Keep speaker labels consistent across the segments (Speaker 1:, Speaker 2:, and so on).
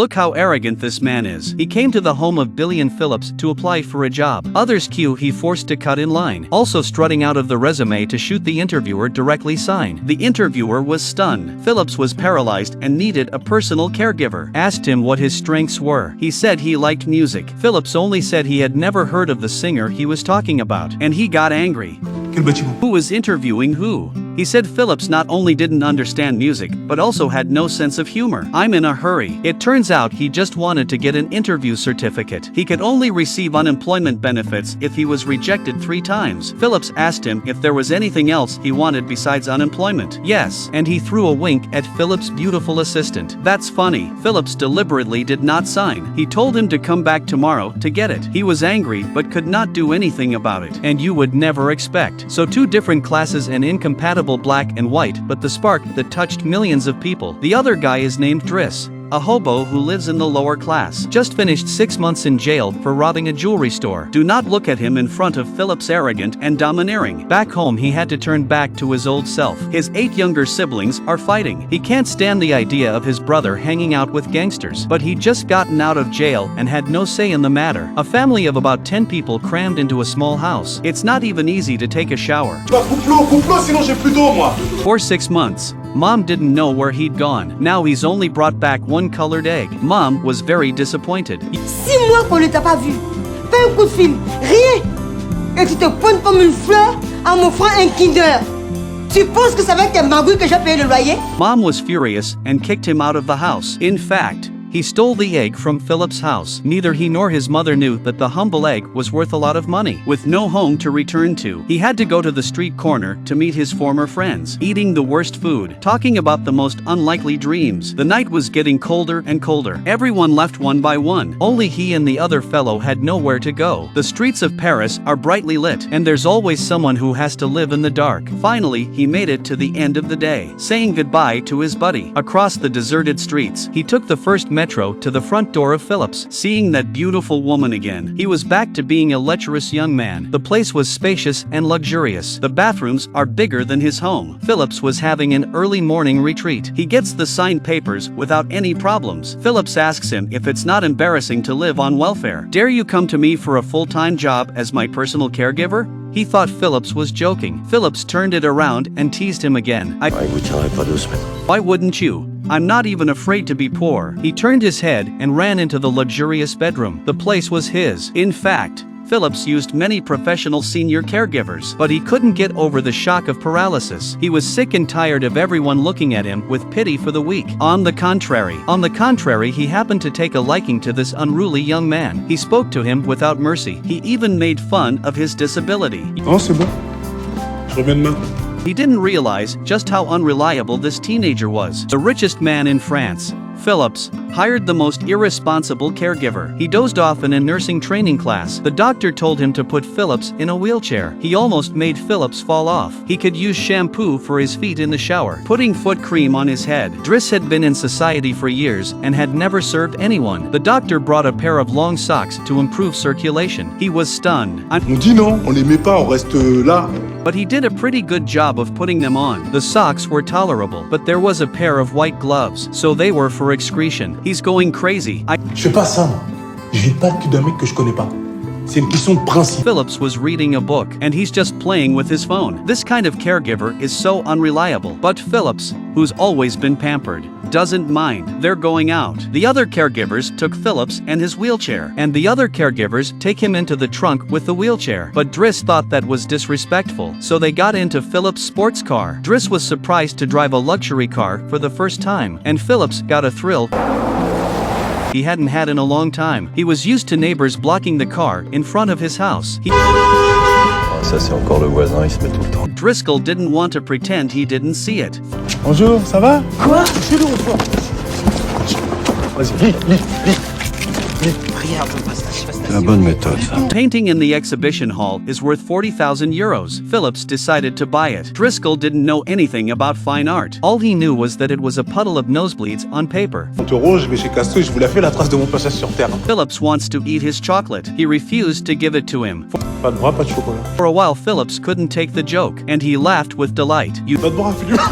Speaker 1: Look how arrogant this man is. He came to the home of Billy and Phillips to apply for a job. Others queue, he forced to cut in line. Also strutting out of the resume to shoot the interviewer directly sign. The interviewer was stunned. Phillips was paralyzed and needed a personal caregiver. Asked him what his strengths were. He said he liked music. Phillips only said he had never heard of the singer he was talking about. And he got angry. Who was interviewing who? He said Phillips not only didn't understand music, but also had no sense of humor. I'm in a hurry. It turns out he just wanted to get an interview certificate. He could only receive unemployment benefits if he was rejected 3 times. Phillips asked him if there was anything else he wanted besides unemployment. Yes, and he threw a wink at Phillips' beautiful assistant. That's funny. Phillips deliberately did not sign. He told him to come back tomorrow to get it. He was angry but could not do anything about it. And you would never expect. So 2 different classes and incompatible black and white, but the spark that touched millions of people. The other guy is named Driss, a hobo who lives in the lower class. Just finished 6 months in jail for robbing a jewelry store. Do not look at him in front of Phillips, arrogant and domineering. Back home he had to turn back to his old self. His 8 younger siblings are fighting. He can't stand the idea of his brother hanging out with gangsters. But he'd just gotten out of jail and had no say in the matter. A family of about 10 people crammed into a small house. It's not even easy to take a shower. For 6 months, Mom didn't know where he'd gone. Now he's only brought back 1 colored egg. Mom was very disappointed.
Speaker 2: 6 mois qu'on ne t'a pas vu. Pas un coup de fil, rien. Et tu te pointes comme une fleur en m'offrant un Kinder. Tu penses que c'est avec tes magouilles que j'ai payé le loyer?
Speaker 1: Mom was furious and kicked him out of the house. In fact, he stole the egg from Phillips' house. Neither he nor his mother knew that the humble egg was worth a lot of money. With no home to return to, he had to go to the street corner to meet his former friends, eating the worst food, talking about the most unlikely dreams. The night was getting colder and colder. Everyone left one by one. Only he and the other fellow had nowhere to go. The streets of Paris are brightly lit, and there's always someone who has to live in the dark. Finally, he made it to the end of the day, saying goodbye to his buddy. Across the deserted streets, he took the first metro to the front door of Phillips. Seeing that beautiful woman again, he was back to being a lecherous young man. The place was spacious and luxurious. The bathrooms are bigger than his home. Phillips was having an early morning retreat. He gets the signed papers without any problems. Phillips asks him if it's not embarrassing to live on welfare. Dare you come to me for a full-time job as my personal caregiver? He thought Phillips was joking. Phillips turned it around and teased him again. Why wouldn't you? I'm not even afraid to be poor. He turned his head and ran into the luxurious bedroom. The place was his. In fact, Phillips used many professional senior caregivers, but he couldn't get over the shock of paralysis. He was sick and tired of everyone looking at him with pity for the weak. On the contrary, he happened to take a liking to this unruly young man. He spoke to him without mercy. He even made fun of his disability.
Speaker 3: Oh, c'est bon. Je reviens demain.
Speaker 1: He didn't realize just how unreliable this teenager was. The richest man in France, Phillips, hired the most irresponsible caregiver. He dozed off in a nursing training class. The doctor told him to put Phillips in a wheelchair. He almost made Phillips fall off. He could use shampoo for his feet in the shower, putting foot cream on his head. Driss had been in society for years and had never served anyone. The doctor brought a pair of long socks to improve circulation. He was stunned.
Speaker 3: On dit non, on les met pas, on reste là.
Speaker 1: But he did a pretty good job of putting them on. The socks were tolerable, but there was a pair of white gloves, so they were for excretion. He's going crazy.
Speaker 3: Je fais pas ça, moi. Je vide pas le cul d'un mec que je connais pas. C'est une question de principe.
Speaker 1: Phillips was reading a book, and he's just playing with his phone. This kind of caregiver is so unreliable. But Phillips, who's always been pampered, doesn't mind. They're going out. The other caregivers took Phillips and his wheelchair, and the other caregivers take him into the trunk with the wheelchair. But Driss thought that was disrespectful, so they got into Phillips' sports car. Driss was surprised to drive a luxury car for the first time, and Phillips got a thrill he hadn't had in a long time. He was used to neighbors blocking the car in front of his house.
Speaker 4: Ça c'est encore le voisin, il se met tout le temps.
Speaker 1: Driscoll didn't want to pretend he didn't see it.
Speaker 3: Bonjour, ça va?
Speaker 2: Quoi?
Speaker 3: C'est lourd, toi. Vas-y, lis.
Speaker 2: Regarde, on passe.
Speaker 4: La bonne méthode, ça.
Speaker 1: Painting in the exhibition hall is worth 40,000 euros. Phillips decided to buy it. Driscoll didn't know anything about fine art. All he knew was that it was a puddle of nosebleeds on paper.
Speaker 3: 30 euros, je vais chez Casto et je vous la fais la trace de mon passage sur Terre.
Speaker 1: Phillips wants to eat his chocolate. He refused to give it to him.
Speaker 3: Pas de bras, pas de chocolat.
Speaker 1: For a while Phillips couldn't take the joke, and he laughed with delight.
Speaker 3: Pas de bras, Philippe.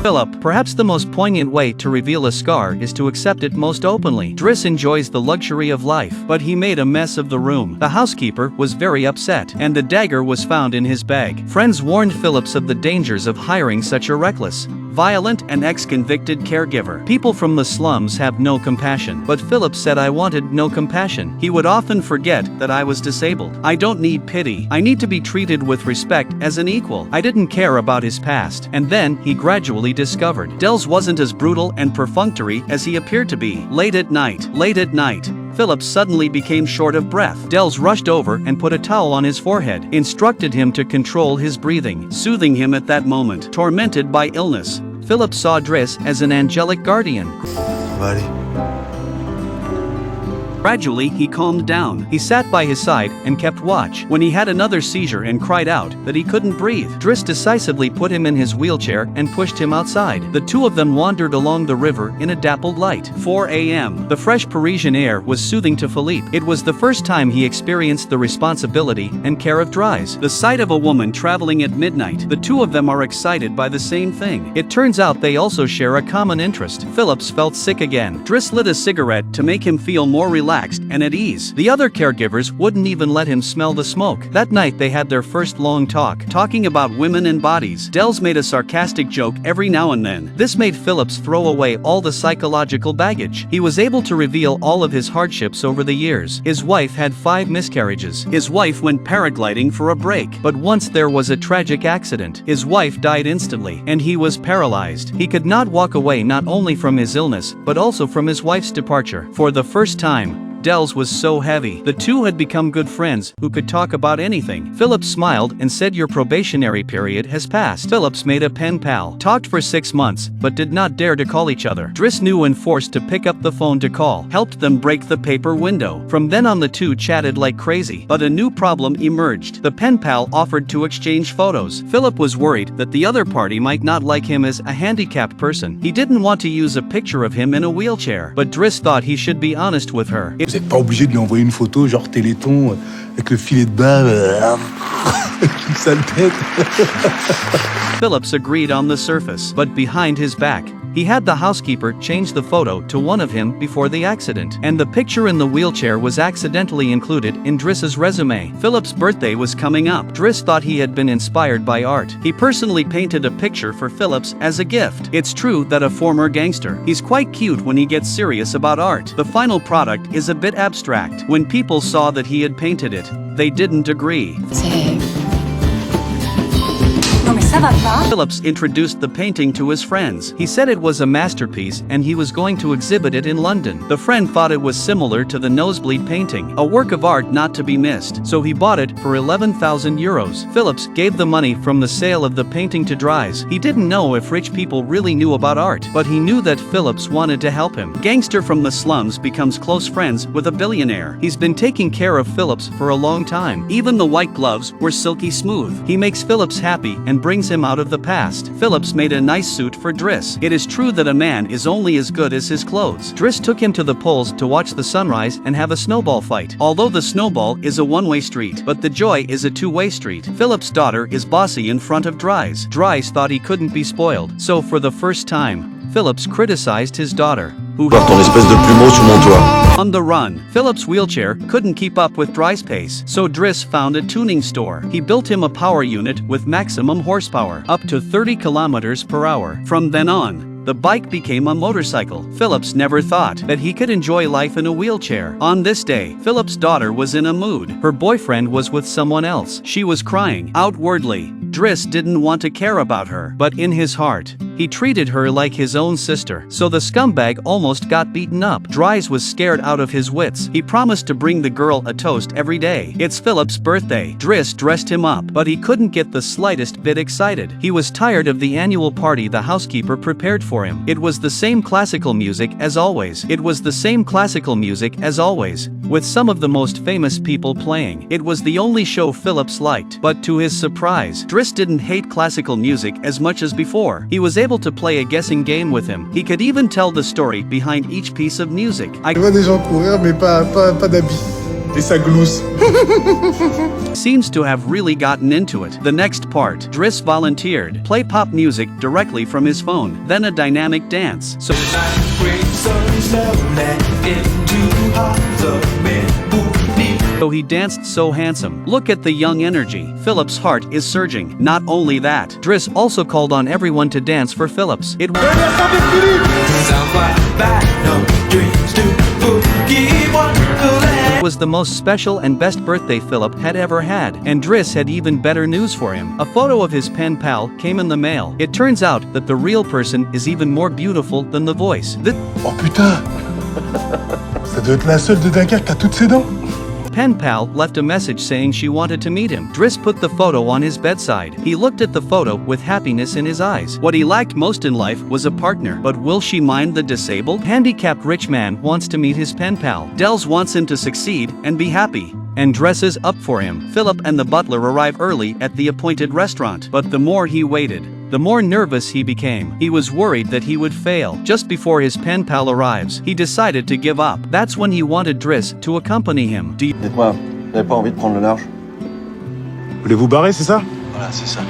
Speaker 1: Philip, perhaps the most poignant way to reveal a scar is to accept it most openly. Driss enjoys the luxury of life, but he made a mess of the room. The housekeeper was very upset, and the dagger was found in his bag. Friends warned Phillips of the dangers of hiring such a reckless, violent and ex-convicted caregiver. People from the slums have no compassion. But Phillips said I wanted no compassion. He would often forget that I was disabled. I don't need pity. I need to be treated with respect as an equal. I didn't care about his past. And then, he gradually discovered Dels wasn't as brutal and perfunctory as he appeared to be. Late at night, Phillips suddenly became short of breath. Dels rushed over and put a towel on his forehead, instructed him to control his breathing, soothing him at that moment. Tormented by illness, Phillips saw Driss as an angelic guardian. Gradually, he calmed down. He sat by his side and kept watch. When he had another seizure and cried out that he couldn't breathe, Driss decisively put him in his wheelchair and pushed him outside. The two of them wandered along the river in a dappled light. 4 a.m. The fresh Parisian air was soothing to Philippe. It was the first time he experienced the responsibility and care of Driss. The sight of a woman traveling at midnight. The two of them are excited by the same thing. It turns out they also share a common interest. Phillips felt sick again. Driss lit a cigarette to make him feel more relaxed and at ease. The other caregivers wouldn't even let him smell the smoke. That night they had their first long talk, talking about women and bodies. Dels made a sarcastic joke every now and then. This made Phillips throw away all the psychological baggage. He was able to reveal all of his hardships over the years. His wife had 5 miscarriages. His wife went paragliding for a break. But once there was a tragic accident. His wife died instantly, and he was paralyzed. He could not walk away not only from his illness, but also from his wife's departure. For the first time, Dels was so heavy. The two had become good friends who could talk about anything. Phillips smiled and said your probationary period has passed. Phillips made a pen pal. Talked for 6 months, but did not dare to call each other. Driss knew and forced to pick up the phone to call. Helped them break the paper window. From then on the two chatted like crazy. But a new problem emerged. The pen pal offered to exchange photos. Philip was worried that the other party might not like him as a handicapped person. He didn't want to use a picture of him in a wheelchair. But Driss thought he should be honest with her.
Speaker 3: Vous n'êtes pas obligé de lui envoyer une photo genre Téléthon avec le filet de bain une sale tête.
Speaker 1: Phillips agreed on the surface, but behind his back, he had the housekeeper change the photo to one of him before the accident. And the picture in the wheelchair was accidentally included in Driss's resume. Phillips' birthday was coming up. Driss thought he had been inspired by art. He personally painted a picture for Phillips as a gift. It's true that a former gangster. He's quite cute when he gets serious about art. The final product is a bit abstract. When people saw that he had painted it, they didn't agree. Phillips introduced the painting to his friends. He said it was a masterpiece and he was going to exhibit it in London. The friend thought it was similar to the Nosebleed painting, a work of art not to be missed, so he bought it for 11,000 euros. Phillips gave the money from the sale of the painting to Driss. He didn't know if rich people really knew about art, but he knew that Phillips wanted to help him. Gangster from the slums becomes close friends with a billionaire. He's been taking care of Phillips for a long time. Even the white gloves were silky smooth. He makes Phillips happy and brings him out of the past. Phillips made a nice suit for Driss. It is true that a man is only as good as his clothes. Driss took him to the polls to watch the sunrise and have a snowball fight. Although the snowball is a one-way street, but the joy is a two-way street. Phillips' daughter is bossy in front of Driss. Driss thought he couldn't be spoiled, so for the first time, Phillips criticized his daughter, who
Speaker 4: Ton espèce de plumeau sur mon toit.
Speaker 1: On the run. Phillips' wheelchair couldn't keep up with Driss' pace, so Driss found a tuning store. He built him a power unit with maximum horsepower, up to 30 kilometers per hour. From then on, the bike became a motorcycle. Phillips never thought that he could enjoy life in a wheelchair. On this day, Phillips' daughter was in a mood. Her boyfriend was with someone else. She was crying. Outwardly, Driss didn't want to care about her, but in his heart, he treated her like his own sister. So the scumbag almost got beaten up. Driss was scared out of his wits. He promised to bring the girl a toast every day. It's Phillips' birthday. Driss dressed him up, but he couldn't get the slightest bit excited. He was tired of the annual party the housekeeper prepared for him. It was the same classical music as always. With some of the most famous people playing. It was the only show Phillips liked. But to his surprise, Driss didn't hate classical music as much as before. He was able to play a guessing game with him. He could even tell the story behind each piece of music.
Speaker 3: Je vois des gens courir mais pas d'habits. Et ça glousse.
Speaker 1: Seems to have really gotten into it. The next part, Driss volunteered. Play pop music directly from his phone, then a dynamic dance. So he danced so handsome. Look at the young energy. Philip's heart is surging. Not only that, Driss also called on everyone to dance for Philips. It was the most special and best birthday Philip had ever had, and Driss had even better news for him. A photo of his pen pal came in the mail. It turns out that the real person is even more beautiful than the voice.
Speaker 3: Oh putain! Ça doit être la seule de Dunkerque qui a toutes ses dents.
Speaker 1: Pen pal left a message saying she wanted to meet him. Driss put the photo on his bedside. He looked at the photo with happiness in his eyes. What he lacked most in life was a partner. But will she mind the disabled? Handicapped rich man wants to meet his pen pal. Dels wants him to succeed and be happy, and dresses up for him. Philip and the butler arrive early at the appointed restaurant. But the more he waited, the more nervous he became. He was worried that he would fail. Just before his pen pal arrives, he decided to give up. That's when he wanted Driss to accompany him.
Speaker 4: Dites-moi, vous n'avez pas envie de prendre le large?
Speaker 3: Voulez vous barrer, c'est ça?
Speaker 4: Voilà, c'est ça.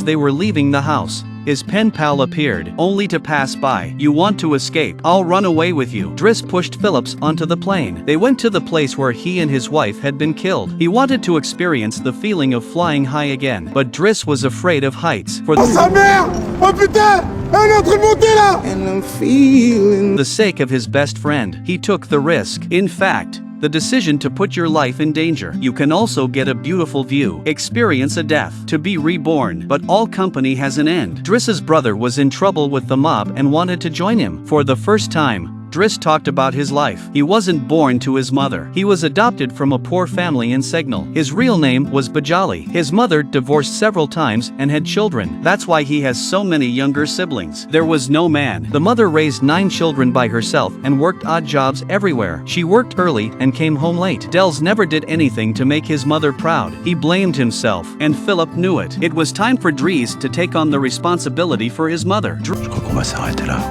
Speaker 1: They were leaving the house. His pen pal appeared, only to pass by. You want to escape? I'll run away with you. Driss pushed Philips onto the plane. They went to the place where he and his wife had been killed. He wanted to experience the feeling of flying high again, but Driss was afraid of heights. For
Speaker 3: Sa mère! Oh putain! Elle est en train de monter là! And I'm feeling...
Speaker 1: the sake of his best friend, he took the risk. In fact, the decision to put your life in danger. You can also get a beautiful view, experience a death, to be reborn. But all company has an end. Driss's brother was in trouble with the mob and wanted to join him. For the first time, Driss talked about his life. He wasn't born to his mother. He was adopted from a poor family in Signal. His real name was Bajali. His mother divorced several times and had children. That's why he has so many younger siblings. There was no man. The mother raised 9 children by herself and worked odd jobs everywhere. She worked early and came home late. Dels never did anything to make his mother proud. He blamed himself, and Philip knew it. It was time for Driss to take on the responsibility for his mother.
Speaker 4: Je crois qu'on va s'arrêter là.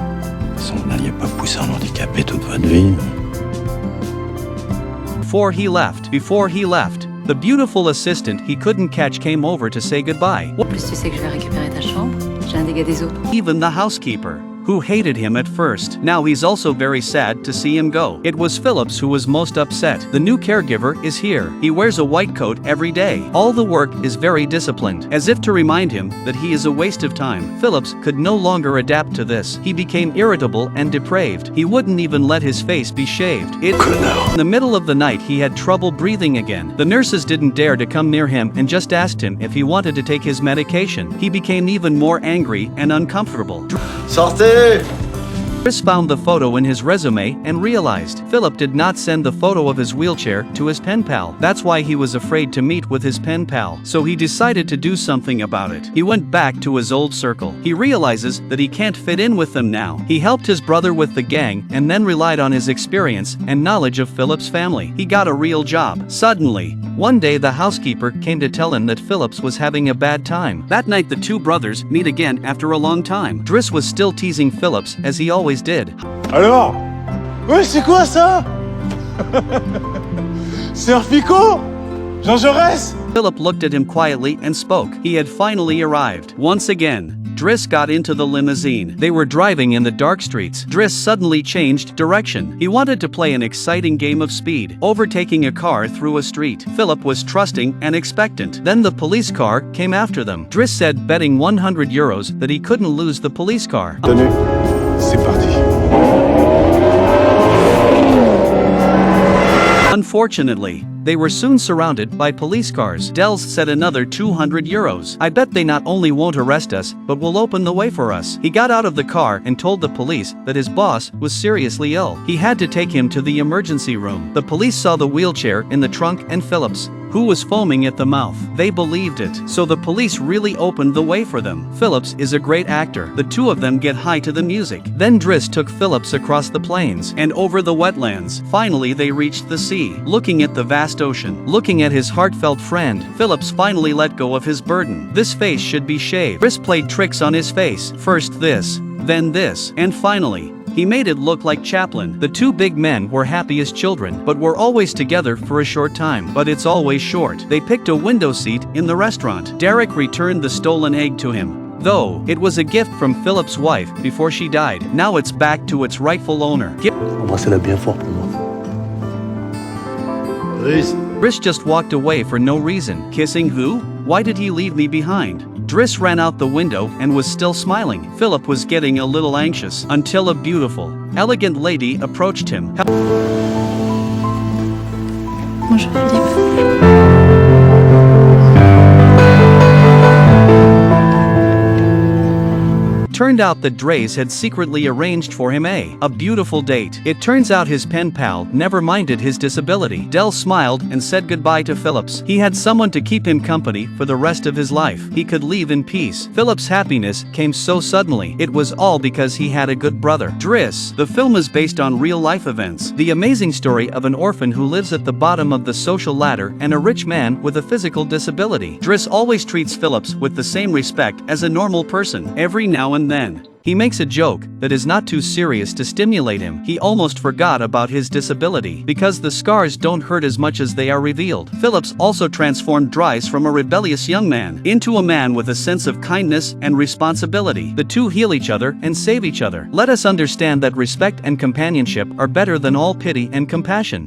Speaker 4: Vous n'alliez pas pousser un handicapé toute votre vie.
Speaker 1: Before he left, the beautiful assistant he couldn't catch came over to say goodbye.
Speaker 5: Plus tu sais que je vais récupérer ta chambre, j'ai un dégât des eaux.
Speaker 1: Even the housekeeper, who hated him at first. Now he's also very sad to see him go. It was Philips who was most upset. The new caregiver is here. He wears a white coat every day. All the work is very disciplined, as if to remind him that he is a waste of time. Philips could no longer adapt to this. He became irritable and depraved. He wouldn't even let his face be shaved. In the middle of the night he had trouble breathing again. The nurses didn't dare to come near him and just asked him if he wanted to take his medication. He became even more angry and uncomfortable.
Speaker 4: Sortez!
Speaker 1: Driss found the photo in his resume and realized Philip did not send the photo of his wheelchair to his pen pal. That's why he was afraid to meet with his pen pal. So he decided to do something about it. He went back to his old circle. He realizes that he can't fit in with them now. He helped his brother with the gang and then relied on his experience and knowledge of Philip's family. He got a real job. Suddenly, one day the housekeeper came to tell him that Philips was having a bad time. That night the two brothers meet again after a long time. Driss was still teasing Philips as he always did.
Speaker 3: Alors? Ouais, c'est quoi ça? C'est un Fico? Jean Jaurès?
Speaker 1: Philip looked at him quietly and spoke. He had finally arrived. Once again, Driss got into the limousine. They were driving in the dark streets. Driss suddenly changed direction. He wanted to play an exciting game of speed, overtaking a car through a street. Philip was trusting and expectant. Then the police car came after them. Driss said, betting 100 euros that he couldn't lose the police car.
Speaker 3: Tenue. C'est parti.
Speaker 1: Unfortunately, they were soon surrounded by police cars. Dels said another 200 euros. I bet they not only won't arrest us, but will open the way for us. He got out of the car and told the police that his boss was seriously ill. He had to take him to the emergency room. The police saw the wheelchair in the trunk and Philips, who was foaming at the mouth. They believed it, so the police really opened the way for them. Philips is a great actor. The two of them get high to the music. Then Driss took Philips across the plains and over the wetlands. Finally they reached the sea. Looking at the vast ocean, looking at his heartfelt friend, Philips finally let go of his burden. This face should be shaved. Driss played tricks on his face. First this, then this, and finally, He made it look like Chaplin. The two big men were happy as children, but were always together for a short time. But it's always short. They picked a window seat in the restaurant. Derek returned the stolen egg to him. Though, it was a gift from Philip's wife before she died. Now it's back to its rightful owner.
Speaker 3: Embrassez-la bien fort pour moi.
Speaker 1: Driss just walked away for no reason. Kissing who? Why did he leave me behind? Driss ran out the window and was still smiling. Philip was getting a little anxious until a beautiful, elegant lady approached him.
Speaker 5: Bonjour Philippe.
Speaker 1: Turned out that Driss had secretly arranged for him a beautiful date. It turns out his pen pal never minded his disability. Del smiled and said goodbye to Phillips. He had someone to keep him company for the rest of his life. He could leave in peace. Philip's happiness came so suddenly. It was all because he had a good brother. Driss. The film is based on real-life events. The amazing story of an orphan who lives at the bottom of the social ladder and a rich man with a physical disability. Driss always treats Phillips with the same respect as a normal person. Every now and then, he makes a joke that is not too serious to stimulate him. He almost forgot about his disability because the scars don't hurt as much as they are revealed. Phillips also transformed Driss from a rebellious young man into a man with a sense of kindness and responsibility. The two heal each other and save each other. Let us understand that respect and companionship are better than all pity and compassion.